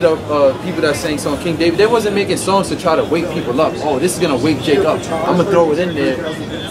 People that sang song King David, they wasn't making songs to try to wake people up. Oh, this is gonna wake Jake up. I'm gonna throw it in there.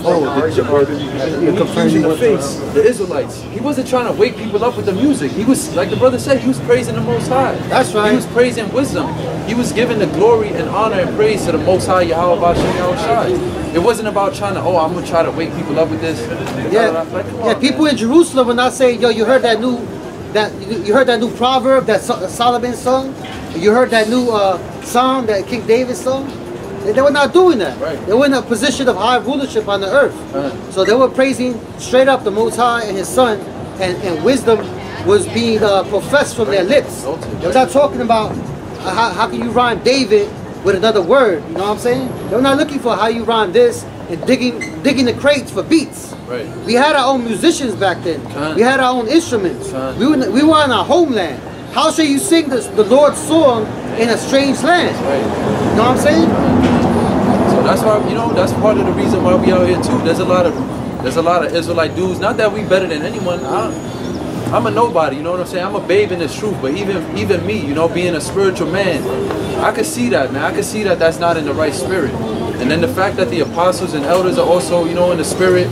Oh, the confusion of face, the Israelites. He wasn't trying to wake people up with the music. He was, like the brother said, he was praising the Most High. That's right. He was praising wisdom. He was giving the glory and honor and praise to the Most High Yahweh Bashem Yahushai. It wasn't about trying to, oh, I'm gonna try to wake people up with this. Yeah, people in Jerusalem were not saying, yo, you heard that new. You heard that new proverb that Solomon sung? You heard that new song that King David sung? They were not doing that. Right. They were in a position of high rulership on the earth. So they were praising straight up the Most High and His Son, and wisdom was being professed from their lips. They're not talking about how can you rhyme David with another word. You know what I'm saying? They're not looking for how you rhyme this and digging the crates for beats. Right. We had our own musicians back then. We had our own instruments. We were in our homeland. How shall you sing the Lord's song in a strange land? Right. You know what I'm saying? So that's why, you know, that's part of the reason why we out here too. There's a lot of Israelite dudes. Not that we better than anyone. I'm a nobody, you know what I'm saying? I'm a babe in this truth, but even me, you know, being a spiritual man, I could see that, man. I could see that that's not in the right spirit. And then the fact that the apostles and elders are also, you know, in the spirit,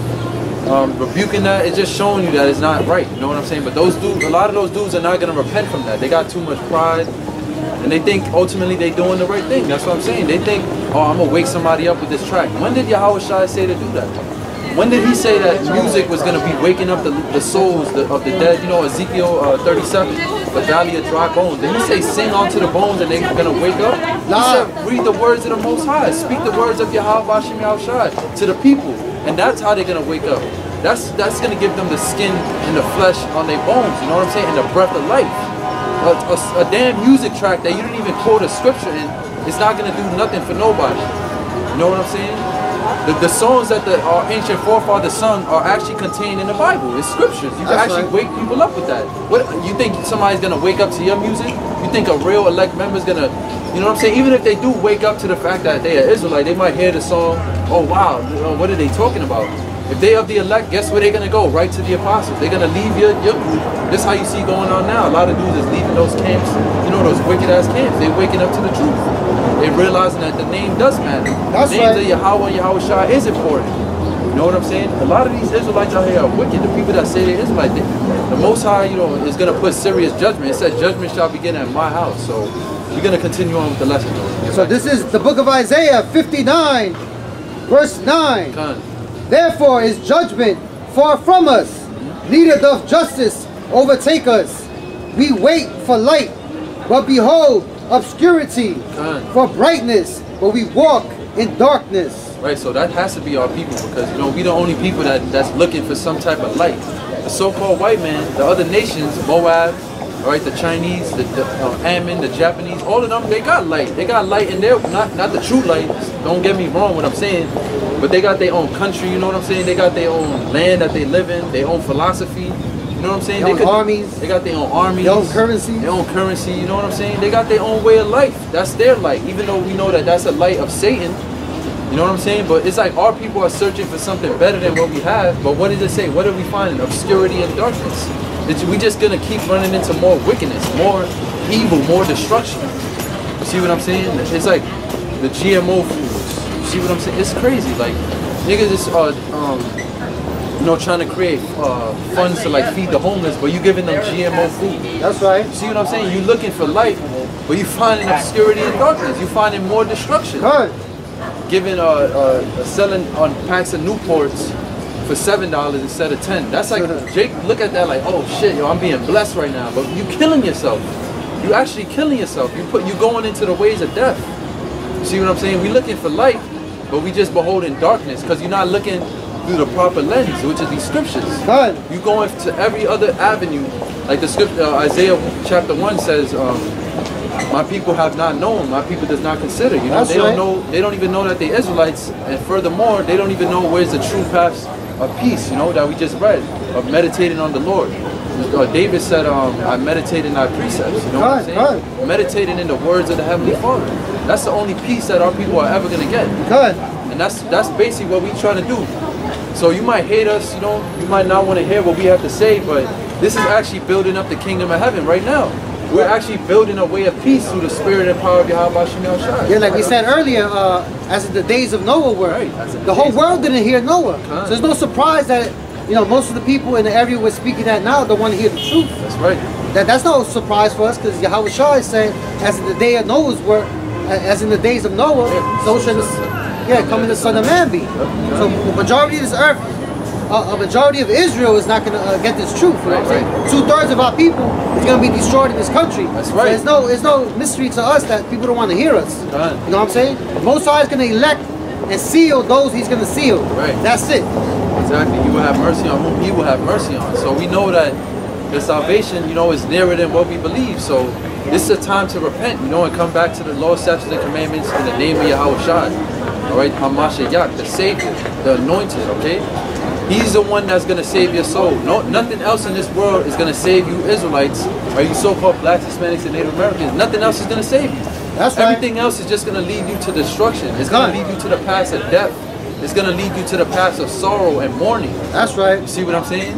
rebuking that, it's just showing you that it's not right, you know what I'm saying? But those dudes, a lot of those dudes are not going to repent from that. They got too much pride, and they think ultimately they doing the right thing. That's what I'm saying. They think, oh, I'm going to wake somebody up with this track. When did Yahweh Shai say to do that? When did he say that music was going to be waking up the souls of the dead? You know, Ezekiel 37, the valley of dry bones. Did he say sing onto the bones and they're going to wake up? He said read the words of the Most High. Speak the words of Yahweh Bashem Yahushai to the people. And that's how they're going to wake up. That's going to give them the skin and the flesh on their bones. You know what I'm saying? And the breath of life. A damn music track that you didn't even quote a scripture in, it's not going to do nothing for nobody. You know what I'm saying? The songs that our ancient forefathers sung are actually contained in the Bible. It's scriptures. You can actually wake people up with that. What you think somebody's gonna wake up to your music? You think a real elect member's gonna, you know what I'm saying? Even if they do wake up to the fact that they are Israelite, they might hear the song. Oh wow, what are they talking about? If they of the elect, guess where they're gonna go? Right to the apostles. They're gonna leave your group. This is how you see going on now. A lot of dudes is leaving those camps. You know, those wicked ass camps. They're waking up to the truth. They're realizing that the name does matter. The names of Yahweh and Yahweh Shai is important. You know what I'm saying? A lot of these Israelites out here are wicked. The people that say they're Israelites, the Most High, you know, is going to put serious judgment. It says judgment shall begin at my house. So we're going to continue on with the lesson. So this is the book of Isaiah 59, verse 9. Therefore is judgment far from us, neither doth justice overtake us. We wait for light, but behold, obscurity, for brightness, but we walk in darkness. Right, so that has to be our people, because you know we the only people that's looking for some type of light. The so-called white man, the other nations, Moab, right, the Chinese, the Ammon, the Japanese, all of them, they got light. They got light in there, not the true light. Don't get me wrong what I'm saying, but they got their own country. You know what I'm saying? They got their own land that they live in, their own philosophy. You know what I'm saying? Their own armies. They got their own armies. Their own currency. Their own currency. You know what I'm saying? They got their own way of life. That's their light. Even though we know that that's a light of Satan. You know what I'm saying? But it's like our people are searching for something better than what we have. But what does it say? What are we finding? Obscurity and darkness. We just gonna keep running into more wickedness, more evil, more destruction. You see what I'm saying? It's like the GMO foods. You see what I'm saying? It's crazy. Like niggas is you know, trying to create funds to like feed the homeless, but you giving them GMO food. That's right. You see what I'm saying? You looking for light, but you finding obscurity and darkness. You finding more destruction. Giving selling on packs of Newports for $7 instead of $10. That's like Jake. Look at that like, oh shit, yo, I'm being blessed right now. But you killing yourself. You actually killing yourself. You going into the ways of death. You see what I'm saying? We looking for light, but we just beholding darkness because you're not looking through the proper lens, which is these scriptures. You going to every other avenue, like the scripture Isaiah chapter 1 says, my people have not known, my people does not consider. You know, don't know, they don't even know that they're Israelites, and furthermore, they don't even know where's the true paths of peace, you know, that we just read, of meditating on the Lord. David said, I meditate in thy precepts, you know what I'm saying? Meditating in the words of the Heavenly Father. That's the only peace that our people are ever going to get. And that's basically what we trying to do. So you might hate us, you know, you might not want to hear what we have to say, but this is actually building up the kingdom of heaven right now. We're actually building a way of peace through the spirit and power of Yahweh Shemel Shai. Yeah, like we said earlier, as in the days of Noah were, the whole world didn't hear Noah. So there's no surprise that, you know, most of the people in the area we're speaking at now don't want to hear the truth. That's right. That's no surprise for us, because Yahweh Shai is saying, as in the day of Noah's work, as in the days of Noah, so shall come in the Son of Man be. So the majority of this earth, a majority of Israel is not going to get this truth. You know what I'm saying? 2/3 of our people is going to be destroyed in this country. That's right. So it's no mystery to us that people don't want to hear us. You know what I'm saying? The Most High is going to elect and seal those He's going to seal. Right. That's it. Exactly. He will have mercy on whom He will have mercy on. So we know that the salvation, you know, is nearer than what we believe. So this is a time to repent, you know, and come back to the law, statutes, and commandments in the name of Yahweh Shai. All right, Hamashiach, the Savior, the Anointed. Okay. He's the one that's going to save your soul. No, nothing else in this world is going to save you Israelites, or you so-called blacks, Hispanics, and Native Americans. Nothing else is going to save you. That's right. Everything else is just going to lead you to destruction. It's going to lead you to the path of death. It's going to lead you to the path of sorrow and mourning. That's right. You see what I'm saying?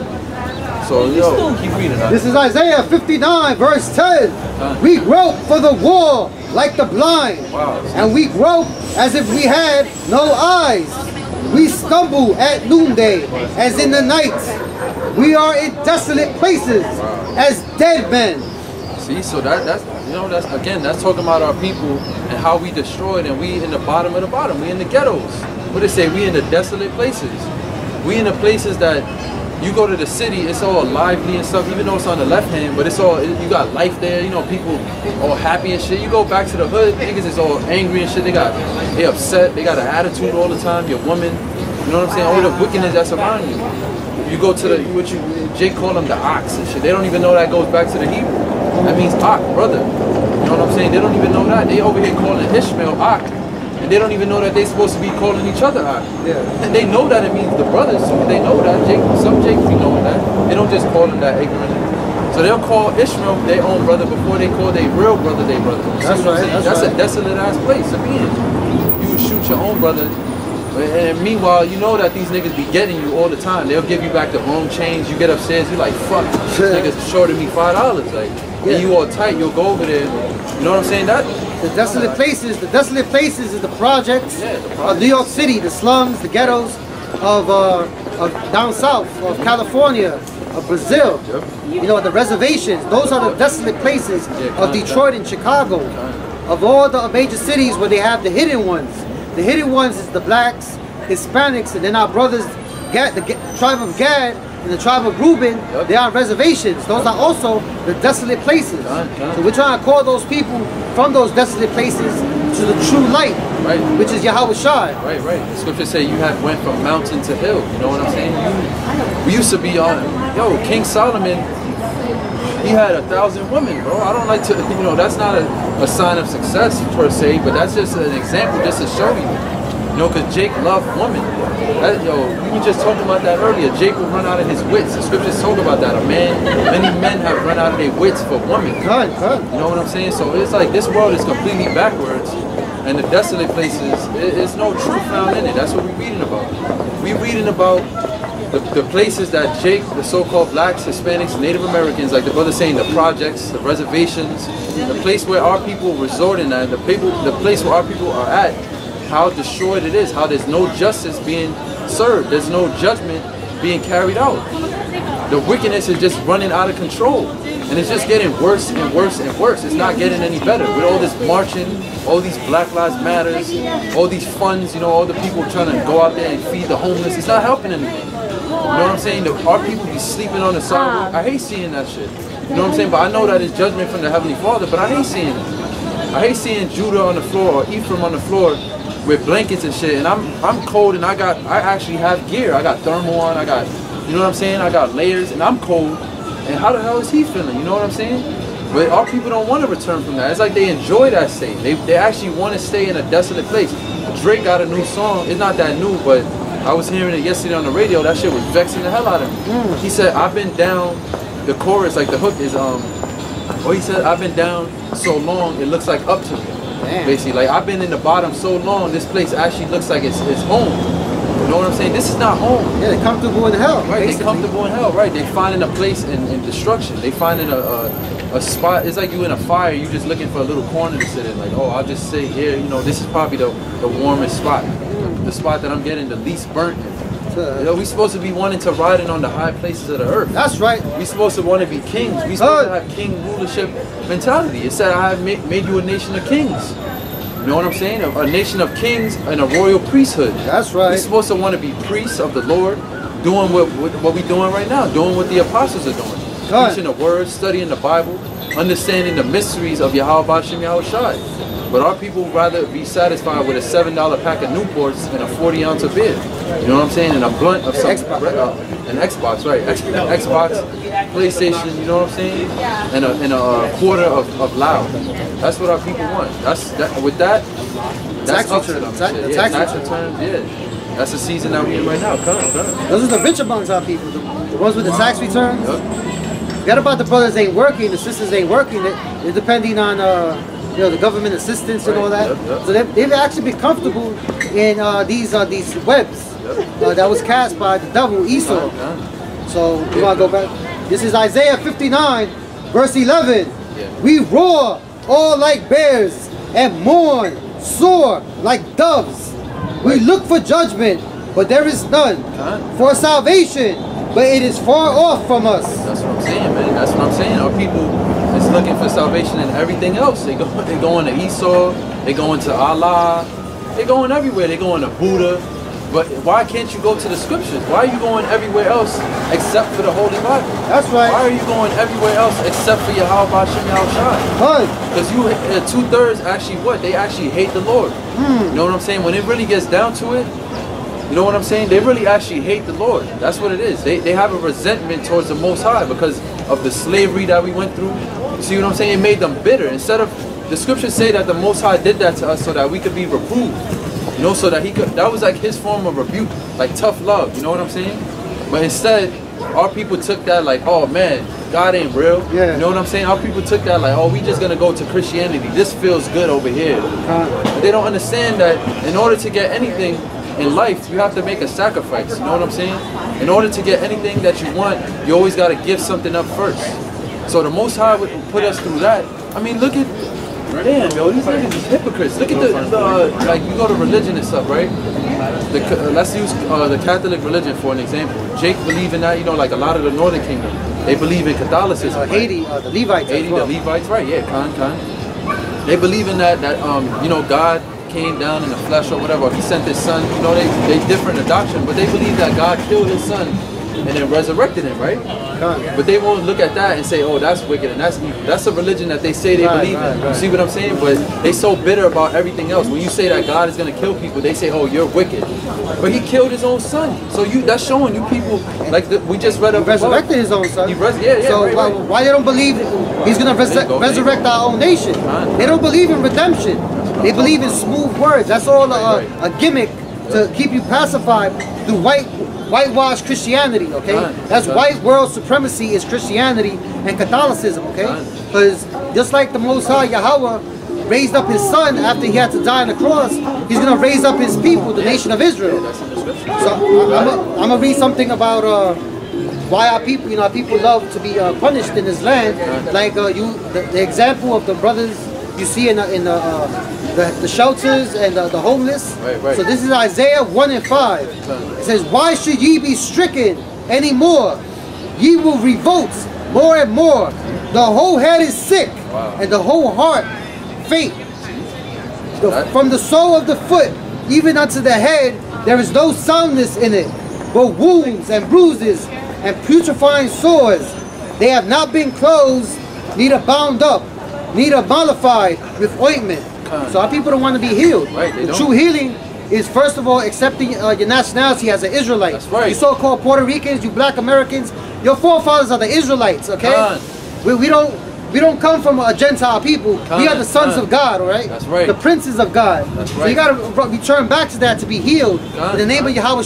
So, yo, keep reading that. This is Isaiah 59, verse 10. We grope for the war like the blind, and we grope as if we had no eyes. We stumble at noonday, as in the night. We are in desolate places, as dead men. See, so that's you know, that's talking about our people and how we destroyed, and we in the bottom of the bottom. We in the ghettos. What they say? We in the desolate places. We in the places that you go to the city, it's all lively and stuff, even though it's on the left hand, but it's all, you got life there, you know, people all happy and shit. You go back to the hood, niggas is all angry and shit, they upset, they got an attitude all the time, your woman, you know what I'm saying, all the wickedness that's around you. You go to the, Jake called them the ox and shit, they don't even know that goes back to the Hebrew. That means ox, brother. You know what I'm saying, they don't even know that. They over here calling Ishmael ox. And they don't even know that they're supposed to be calling each other out. Yeah. And they know that it means the brothers, so they know that. Some Jakes be knowing that. They don't just call them that ignorantly. So they'll call Ishmael their own brother before they call their real brother their brother. That's right. That's a desolate ass place to be in. You would shoot your own brother. And meanwhile, you know that these niggas be getting you all the time. They'll give you back the wrong change. You get upstairs, you like, fuck, this nigga's shorted me $5. Like, and you all tight, you'll go over there. You know what I'm saying? The desolate places is the projects of New York City, the slums, the ghettos of down south, of California, of Brazil. You know, the reservations. Those are the desolate places of Detroit and Chicago. Of all the major cities where they have the hidden ones. The hidden ones is the blacks, Hispanics, and then our brothers, the tribe of Gad and the tribe of Reuben, they are reservations. Those are also the desolate places. So we're trying to call those people from those desolate places to the true light, which is Yahweh Shai. Right. The scriptures say you have went from mountain to hill. You know what I'm saying? We used to be on, King Solomon, he had 1,000 women, bro. I don't like to, you know, that's not a sign of success per se, but that's just an example just to show you. You know, because Jake loved women. We were just talking about that earlier. Jake would run out of his wits. The scriptures talk about that. Many men have run out of their wits for women. You know what I'm saying? So it's like this world is completely backwards, and the desolate places, there's no truth found in it. That's what we're reading about. We're reading about the places that Jake, the so-called blacks, Hispanics, Native Americans, like the brother saying, the projects, the reservations, the place where our people resorting at, the place where our people are at, how destroyed it is, how there's no justice being served, there's no judgment being carried out. The wickedness is just running out of control, and it's just getting worse and worse and worse. It's not getting any better with all this marching, all these Black Lives Matters, all these funds, you know, all the people trying to go out there and feed the homeless. It's not helping anything. You know what I'm saying? Our people be sleeping on the sidewalk. I hate seeing that shit. You know what I'm saying? But I know that it's judgment from the Heavenly Father, but I hate seeing it. I hate seeing Judah on the floor or Ephraim on the floor with blankets and shit, and I'm cold, and I actually have gear. I got thermal on, I got, you know what I'm saying? I got layers, and I'm cold. And how the hell is he feeling? You know what I'm saying? But our people don't want to return from that. It's like they enjoy that state. They actually want to stay in a desolate place. Drake got a new song. It's not that new, but I was hearing it yesterday on the radio. That shit was vexing the hell out of me. He said, I've been down, the chorus, like the hook is, he said, I've been down so long, it looks like up to me. Damn. Basically, like I've been in the bottom so long, this place actually looks like it's home. You know what I'm saying? This is not home. Yeah, they're comfortable in hell. Right, they're comfortable in hell, right. They're finding a place in destruction. They're finding a spot. It's like you in a fire. You just looking for a little corner to sit in. Like, oh, I'll just sit here. You know, this is probably the warmest spot, the spot that I'm getting the least burnt in. You know, we supposed to be wanting to riding on the high places of the earth. That's right. We supposed to want to be kings. We supposed to have king rulership mentality. It said, I have made you a nation of kings. You know what I'm saying? A nation of kings and a royal priesthood. That's right. We're supposed to want to be priests of the Lord, doing what we're doing right now, doing what the apostles are doing. Teaching the word, studying the Bible, understanding the mysteries of Yahweh Bashem Yahushai. But our people would rather be satisfied with a $7 pack of Newports and a 40-ounce of beer. You know what I'm saying? And a blunt of some an Xbox, right? Xbox, PlayStation. You know what I'm saying? And a quarter of loud. That's what our people want. That's tax returns. Tax returns. Yeah. That's the season that we're in right now. Come. Those are the rich amongst our people. The ones with the tax returns. Forget about the brothers ain't working, the sisters ain't working. They're depending on you know, the government assistance and all that. So they've actually been comfortable in these webs that was cast by the devil Esau. So you want to go back? This is Isaiah 59, verse 11. We roar all like bears and mourn, soar like doves. We look for judgment, but there is none. For salvation, but it is far off from us. That's what I'm saying, man. That's what I'm saying. Our people is looking for salvation in everything else. They going to Esau, they going to Allah, they going everywhere. They going to Buddha. But why can't you go to the scriptures? Why are you going everywhere else except for the Holy Bible? That's right. Why are you going everywhere else except for Yahweh Bashem Yahushai? Because you 2/3 actually what? They actually hate the Lord. You know what I'm saying? When it really gets down to it, you know what I'm saying? They really actually hate the Lord. That's what it is. They have a resentment towards the Most High because of the slavery that we went through. See what I'm saying? It made them bitter. Instead of, the scriptures say that the Most High did that to us so that we could be reproved. You know, so that he could, that was like his form of rebuke, like tough love. You know what I'm saying? But instead, our people took that like, oh man, God ain't real. You know what I'm saying? Our people took that like, oh, we just gonna go to Christianity. This feels good over here. But they don't understand that in order to get anything in life, you have to make a sacrifice. You know what I'm saying? In order to get anything that you want, you always got to give something up first. So the Most High would put us through that. I mean, look at, damn, yo, these niggas is hypocrites. Look at the like, you go to religion and stuff, right? Let's use the Catholic religion for an example. Jake believe in that, you know, like a lot of the Northern Kingdom. They believe in Catholicism. Haiti, the Levites. Haiti, the Levites, right? Yeah, Khan. They believe in that you know, God came down in the flesh or whatever. He sent his son. You know, they different in doctrine, but they believe that God killed his son and then resurrected him, right? But they won't look at that and say, oh, that's wicked and that's evil. That's a religion that they say they believe in. You see what I'm saying? But they so bitter about everything else. When you say that God is going to kill people, they say, oh, you're wicked. But he killed his own son. So that's showing you people, like we just read up. He resurrected his own son. So why they don't believe he's going to resurrect our own nation? They don't believe in redemption. They believe in smooth words. That's all a gimmick to keep you pacified through whitewashed Christianity, okay? That's white world supremacy is Christianity and Catholicism, okay? Because just like the Most High Yahweh raised up his son after he had to die on the cross, he's going to raise up his people, the nation of Israel. So I'm going to read something about why our people, you know, our people love to be punished in this land. Like the example of the brothers you see in the shelters and the homeless. So this is Isaiah 1 and 5. It says, why should ye be stricken any more? Ye will revolt more and more. The whole head is sick, and the whole heart faint. From the sole of the foot even unto the head, there is no soundness in it, but wounds and bruises and putrefying sores. They have not been closed, neither bound up, neither mollified with ointment. So our people don't want to be healed. The true healing is, first of all, accepting your nationality as an Israelite. You so-called Puerto Ricans, you black Americans, your forefathers are the Israelites, okay? We don't come from a Gentile people. We are the sons of God, all right? The princes of God. So you got to return back to that to be healed in the name of Yahweh.